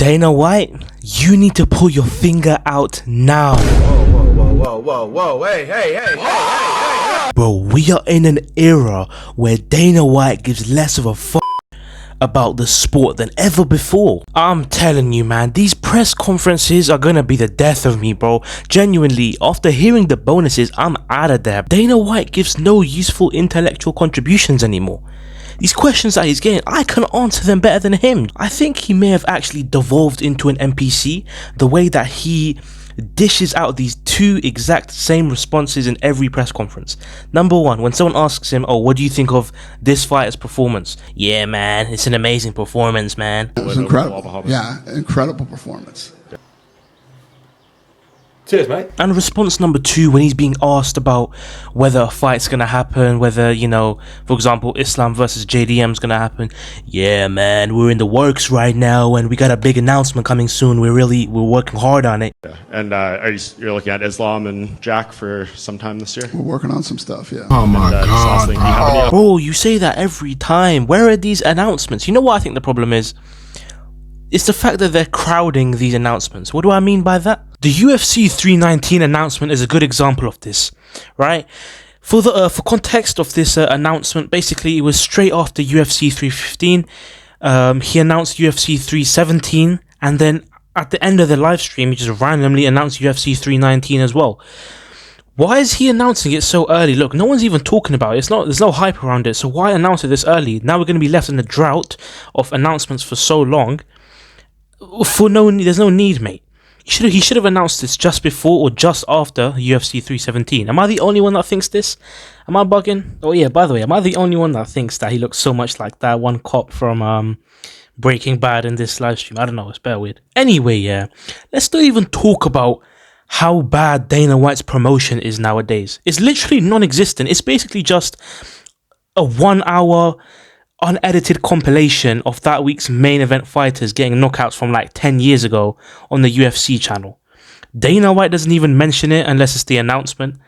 Dana White, you need to pull your finger out now. Whoa, hey. Bro, we are in an era where Dana White gives less of a fuck about the sport than ever before. I'm telling you, man, these press conferences are gonna be the death of me, bro. Genuinely, after hearing the bonuses, I'm out of there. Dana White gives no useful intellectual contributions anymore. These questions that he's getting, I can answer them better than him. I think he may have actually devolved into an NPC, the way that he dishes out these two exact same responses in every press conference. Number one, when someone asks him, oh, what do you think of this fighter's performance? Yeah, man, it's an amazing performance, man. It was incredible. Yeah, incredible performance. Cheers, mate. And response number two, when he's being asked about whether a fight's gonna happen, whether, you know, for example, Islam versus JDM's gonna happen. Yeah, man, we're in the works right now, and we got a big announcement coming soon. We're working hard on it. Yeah. And you're looking at Islam and Jack for some time this year? We're working on some stuff, yeah. Oh my God, bro, you say that every time. Where are these announcements? You know what I think the problem is? It's the fact that they're crowding these announcements. What do I mean by that? The UFC 319 announcement is a good example of this, right? For context of this announcement, basically it was straight after UFC 315. He announced UFC 317, and then at the end of the live stream, he just randomly announced UFC 319 as well. Why is he announcing it so early? Look, no one's even talking about it. There's no hype around it. So why announce it this early? Now we're going to be left in a drought of announcements for so long. There's no need, mate. He should have announced this just before or just after UFC 317. Am I the only one that thinks this? Am I bugging? Oh yeah, by the way, am I the only one that thinks that he looks so much like that one cop from Breaking Bad in this live stream? I don't know, it's bare weird. Anyway, yeah, let's not even talk about how bad Dana White's promotion is nowadays. It's literally non-existent. It's basically just a 1 hour unedited compilation of that week's main event fighters getting knockouts from like 10 years ago on the UFC channel. Dana White doesn't even mention it unless it's the announcement.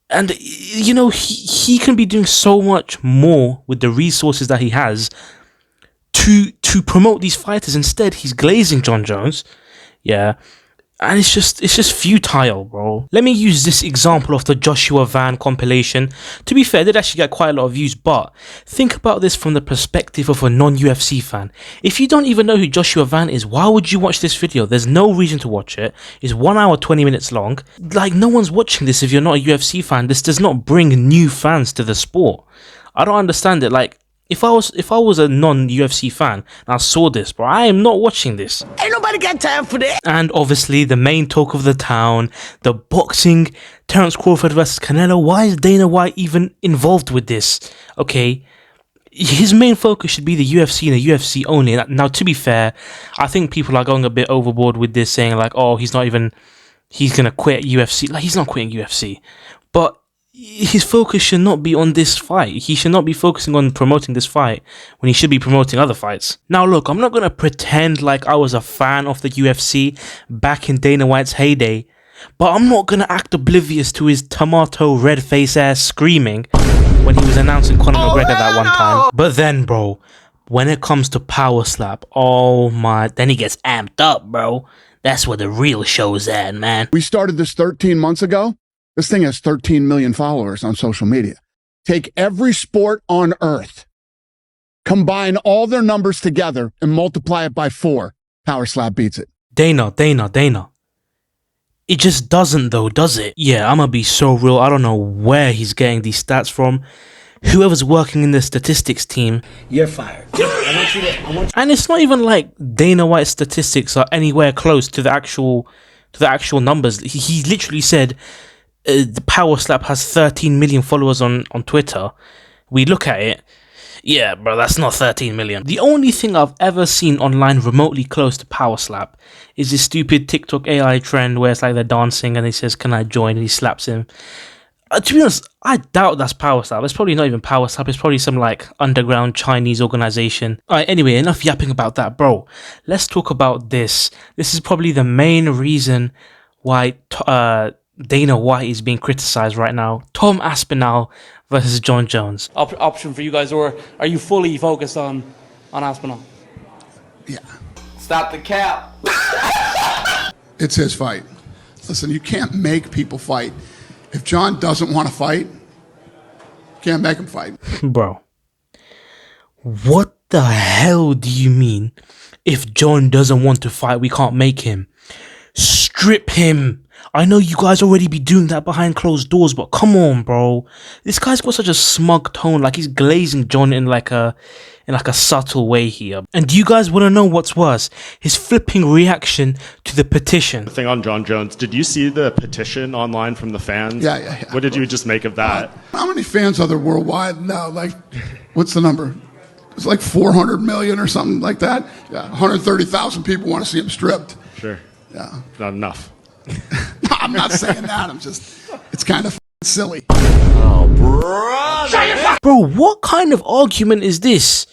And, you know, he can be doing so much more with the resources that he has to promote these fighters. Instead, he's glazing Jon Jones. Yeah. And it's just futile, bro. Let me use this example of the Joshua Van compilation. To be fair, it did actually get quite a lot of views, but think about this from the perspective of a non-UFC fan. If you don't even know who Joshua Van is, why would you watch this video? There's no reason to watch it. It's 1 hour, 20 minutes long. Like, no one's watching this if you're not a UFC fan. This does not bring new fans to the sport. I don't understand it. Like, if I was a non-UFC fan and I saw this, bro, I am not watching this. Ain't nobody got time for that. And obviously the main talk of the town, the boxing, Terence Crawford versus Canelo. Why is Dana White even involved with this? Okay, his main focus should be the UFC and the UFC only. Now, to be fair, I think people are going a bit overboard with this, saying like, oh, he's gonna quit UFC. Like, he's not quitting UFC, but his focus should not be on this fight. He should not be focusing on promoting this fight when he should be promoting other fights. Now look, I'm not going to pretend like I was a fan of the UFC back in Dana White's heyday, but I'm not going to act oblivious to his tomato red face ass screaming when he was announcing Conor McGregor that one time. But then, bro, when it comes to Power Slap, oh my, then he gets amped up, bro. That's where the real show's at, man. We started this 13 months ago. This thing has 13 million followers on social media. Take every sport on earth, combine all their numbers together, and multiply it by 4. Power Slap beats it. Dana. It just doesn't though, does it? Yeah, I'm gonna be so real. I don't know where he's getting these stats from. Whoever's working in the statistics team, You're fired. and it's not even like Dana White's statistics are anywhere close to the actual numbers. He literally said the Power Slap has 13 million followers on Twitter. We look at it, yeah, bro, that's not 13 million. The only thing I've ever seen online remotely close to Power Slap is this stupid TikTok AI trend where it's like they're dancing and he says, can I join? And he slaps him. To be honest, I doubt that's Power Slap. It's probably not even Power Slap. It's probably some like underground Chinese organization. Alright, anyway, enough yapping about that, bro. Let's talk about this. This is probably the main reason why Dana White is being criticized right now. Tom Aspenel versus Jon Jones. Option for you guys, or are you fully focused on Aspenel? Yeah. Stop the cap. It's his fight. Listen, you can't make people fight. If John doesn't want to fight, you can't make him fight. Bro, what the hell do you mean? If John doesn't want to fight, we can't make him. Strip him. I know you guys already be doing that behind closed doors, but come on, bro. This guy's got such a smug tone, like he's glazing John in like a subtle way here. And do you guys want to know what's worse? His flipping reaction to the petition. Thing on John Jones. Did you see the petition online from the fans? Yeah. What did you just make of that? How many fans are there worldwide now? Like, what's the number? It's like 400 million or something like that. Yeah, 130,000 people want to see him stripped. Sure. Yeah. Not enough. No, I'm not saying that. It's kind of silly. Bro, what kind of argument is this?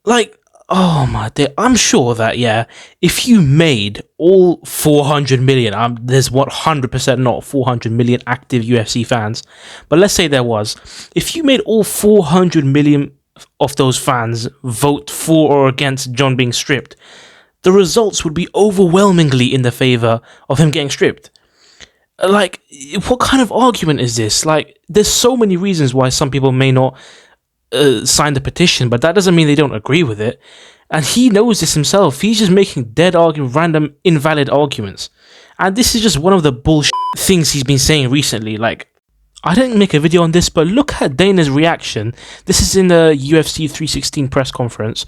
Like, oh my day, I'm sure that, yeah, if you made all 400 million, there's 100% not 400 million active UFC fans, but let's say there was. If you made all 400 million of those fans vote for or against John being stripped, the results would be overwhelmingly in the favor of him getting stripped. Like, what kind of argument is this? Like, there's so many reasons why some people may not sign the petition, but that doesn't mean they don't agree with it. And he knows this himself. He's just making random, invalid arguments. And this is just one of the bullshit things he's been saying recently. Like, I didn't make a video on this, but look at Dana's reaction. This is in the UFC 316 press conference.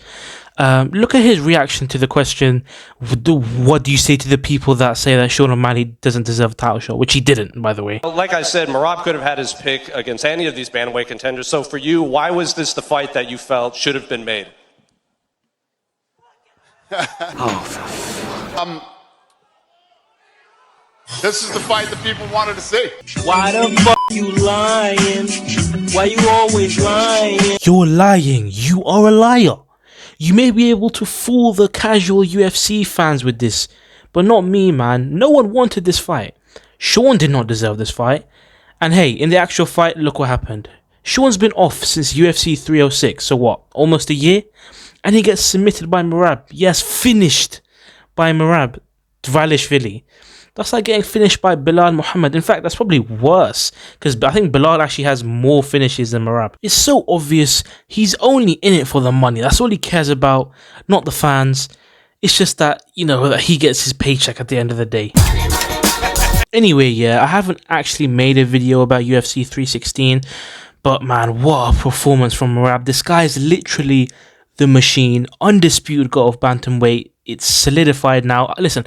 Look at his reaction to the question, what do you say to the people that say that Sean O'Malley doesn't deserve a title shot? Which he didn't, by the way. Like I said, Morab could have had his pick against any of these bantamweight contenders. So for you, why was this the fight that you felt should have been made? This is the fight that people wanted to see. Why the fuck you lying? Why you always lying? You're lying. You are a liar. You may be able to fool the casual UFC fans with this, but not me, man. No one wanted this fight. Sean did not deserve this fight. And hey, in the actual fight, look what happened. Sean's been off since UFC 306, so what, almost a year? And he gets submitted by Morab. Yes, finished by Morab Dvalishvili. That's like getting finished by Bilal Muhammad. In fact, that's probably worse, because I think Bilal actually has more finishes than Morab. It's so obvious he's only in it for the money. That's all he cares about, not the fans. It's just that, you know, that he gets his paycheck at the end of the day. Anyway, yeah, I haven't actually made a video about UFC 316, but man, what a performance from Morab. This guy is literally the machine, undisputed GOAT of bantamweight. It's solidified now. Listen,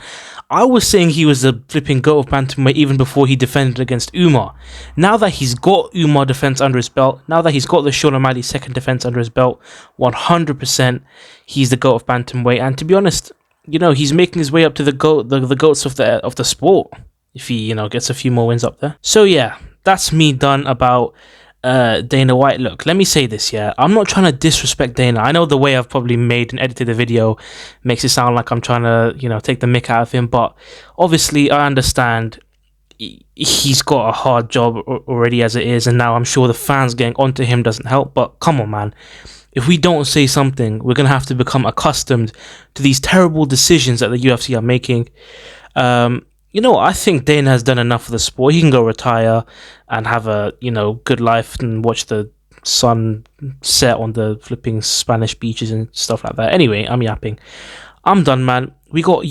I was saying he was the flipping GOAT of bantamweight even before he defended against Umar. Now that he's got Umar defense under his belt, now that he's got the Sean O'Malley second defense under his belt, 100% he's the GOAT of bantamweight. And to be honest, you know, he's making his way up to the GOATs of the sport if he, you know, gets a few more wins up there. So yeah, that's me done about Dana White. Look, let me say this, yeah, I'm not trying to disrespect Dana. I know the way I've probably made and edited the video makes it sound like I'm trying to, you know, take the mick out of him, but obviously I understand he's got a hard job already as it is, and now I'm sure the fans getting onto him doesn't help. But come on, man, if we don't say something, we're gonna have to become accustomed to these terrible decisions that the UFC are making. You know, I think Dana has done enough for the sport. He can go retire and have a, you know, good life and watch the sun set on the flipping Spanish beaches and stuff like that. Anyway, I'm yapping. I'm done, man. We got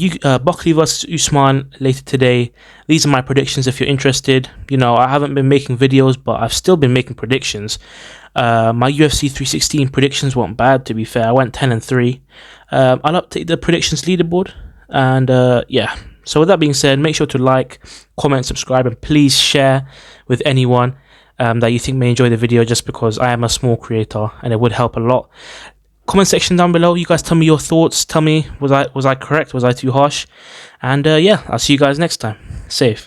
Buckley versus Usman later today. These are my predictions if you're interested. You know, I haven't been making videos, but I've still been making predictions. My UFC 316 predictions weren't bad, to be fair. I went 10-3. I'll update the predictions leaderboard. And yeah. So with that being said, make sure to like, comment, subscribe, and please share with anyone that you think may enjoy the video, just because I am a small creator and it would help a lot. Comment section down below, you guys tell me your thoughts. Tell me, was I correct? Was I too harsh? And yeah, I'll see you guys next time. Safe.